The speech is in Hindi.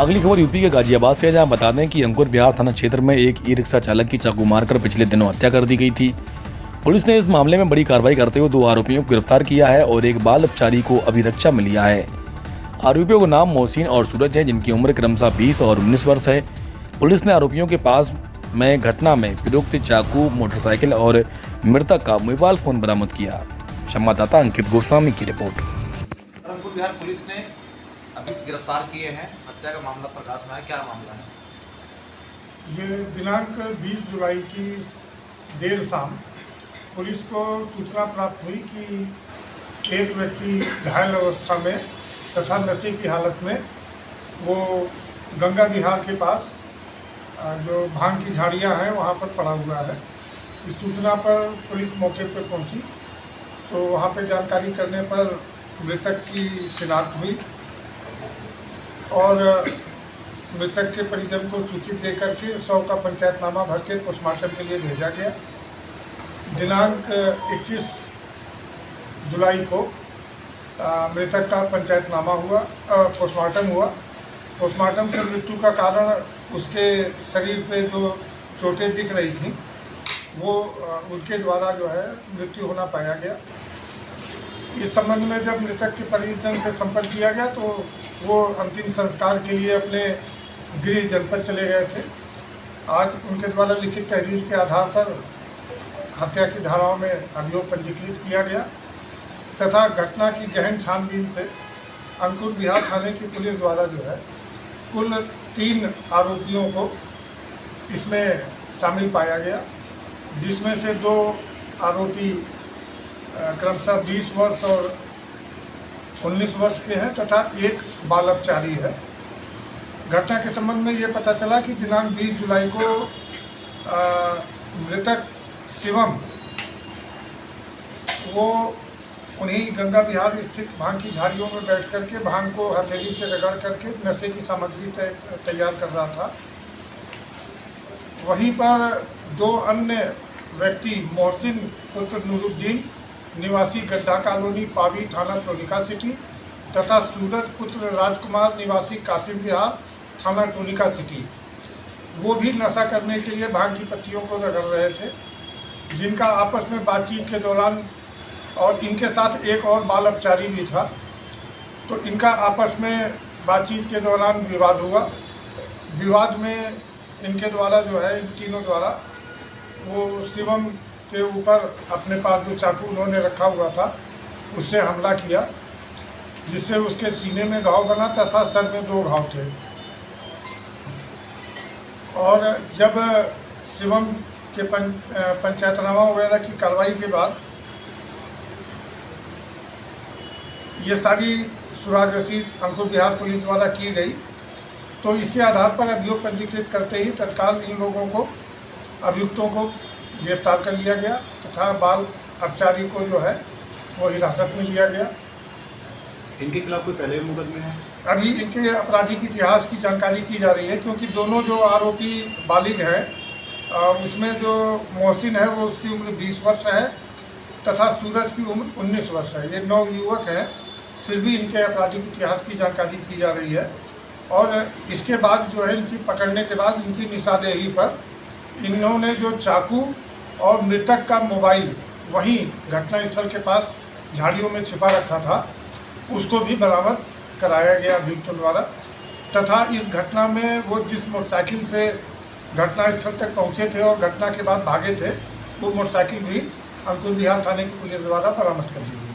अगली खबर यूपी के गाजियाबाद से है, जहां बता दें कि अंकुर विहार थाना क्षेत्र में एक ई रिक्शा चालक की चाकू मारकर पिछले दिनों हत्या कर दी गई थी। पुलिस ने इस मामले में बड़ी कार्रवाई करते हुए 2 आरोपियों को गिरफ्तार किया है और एक बाल अपचारी को अभिरक्षा में लिया है। आरोपियों का नाम मोहसिन और सूरज है, जिनकी उम्र क्रमशः 20 और 19 वर्ष है। पुलिस ने आरोपियों के पास में घटना में प्रयुक्त चाकू, मोटरसाइकिल और मृतक का मोबाइल फोन बरामद किया। संवाददाता अंकित गोस्वामी की रिपोर्ट। अंकुर विहार पुलिस ने अभी गिरफ्तार किए हैं। हत्या का मामला प्रकाश में है। क्या मामला है? ये दिनांक 20 जुलाई की देर शाम पुलिस को सूचना प्राप्त हुई कि एक व्यक्ति घायल अवस्था में तथा नशे की हालत में वो गंगा विहार के पास जो भांग की झाड़ियां हैं वहाँ पर पड़ा हुआ है। इस सूचना पर पुलिस मौके पर पहुंची तो वहाँ पर जानकारी करने पर मृतक की शिनाख्त हुई और मृतक के परिजन को सूचित देकर के 100 का पंचायतनामा भर के पोस्टमार्टम के लिए भेजा गया। दिनांक 21 जुलाई को मृतक का पंचायतनामा हुआ, पोस्टमार्टम हुआ। पोस्टमार्टम से मृत्यु का कारण उसके शरीर पे जो चोटें दिख रही थी वो उनके द्वारा जो है मृत्यु होना पाया गया। इस संबंध में जब मृतक के परिजन से संपर्क किया गया तो वो अंतिम संस्कार के लिए अपने गृह जनपद चले गए थे। आज उनके द्वारा लिखित तहरीर के आधार पर हत्या की धाराओं में अभियोग पंजीकृत किया गया तथा घटना की गहन छानबीन से अंकुर विहार थाने की पुलिस द्वारा जो है कुल 3 आरोपियों को इसमें शामिल पाया गया, जिसमें से 2 आरोपी क्रमशः 20 वर्ष और 19 वर्ष के हैं तथा एक बाल अपचारी है। घटना के संबंध में ये पता चला कि दिनांक 20 जुलाई को मृतक शिवम वो उन्हीं गंगा विहार स्थित भांग की झाड़ियों में बैठ करके भांग को हथेली से रगड़ करके नशे की सामग्री तैयार कर रहा था। वहीं पर 2 अन्य व्यक्ति मोहसिन पुत्र नूरुद्दीन निवासी गड्ढा कॉलोनी पावी थाना टोलिका सिटी तथा सूरज पुत्र राजकुमार निवासी कासिम विहार थाना टोलिका सिटी वो भी नशा करने के लिए भांग की पत्तियों को रगड़ रहे थे, जिनका आपस में बातचीत के दौरान और इनके साथ एक और बाल अपचारी भी था तो इनका आपस में बातचीत के दौरान विवाद हुआ। विवाद में इनके द्वारा जो है इन तीनों द्वारा वो शिवम के ऊपर अपने पास जो चाकू उन्होंने रखा हुआ था उससे हमला किया, जिससे उसके सीने में घाव बना तथा सर में 2 घाव थे। और जब शिवम के पंचायतनामा वगैरह की कार्रवाई के बाद ये सारी सुराग रसीद अंकुर विहार पुलिस द्वारा की गई तो इसके आधार पर अभियोग पंजीकृत करते ही तत्काल इन लोगों को अभियुक्तों को गिरफ्तार कर लिया गया तथा बाल अपचारी को जो है वो हिरासत में लिया गया। इनके खिलाफ कोई पहले मुकदमे हैं? अभी इनके आपराधिक इतिहास की जानकारी की जा रही है, क्योंकि दोनों जो आरोपी बालिग हैं उसमें जो मोहसिन है वो उसकी उम्र 20 वर्ष है तथा सूरज की उम्र 19 वर्ष है। ये 9 युवक हैं, फिर भी इनके आपराधिक इतिहास की जानकारी की जा रही है। और इसके बाद जो है इनकी पकड़ने के बाद इनकी निशानदेही पर इन्होंने जो चाकू और मृतक का मोबाइल वहीं घटनास्थल के पास झाड़ियों में छिपा रखा था उसको भी बरामद कराया गया अभियुक्तों द्वारा तथा इस घटना में वो जिस मोटरसाइकिल से घटनास्थल तक पहुंचे थे और घटना के बाद भागे थे वो मोटरसाइकिल भी अंकुर विहार थाने की पुलिस द्वारा बरामद कर ली गई।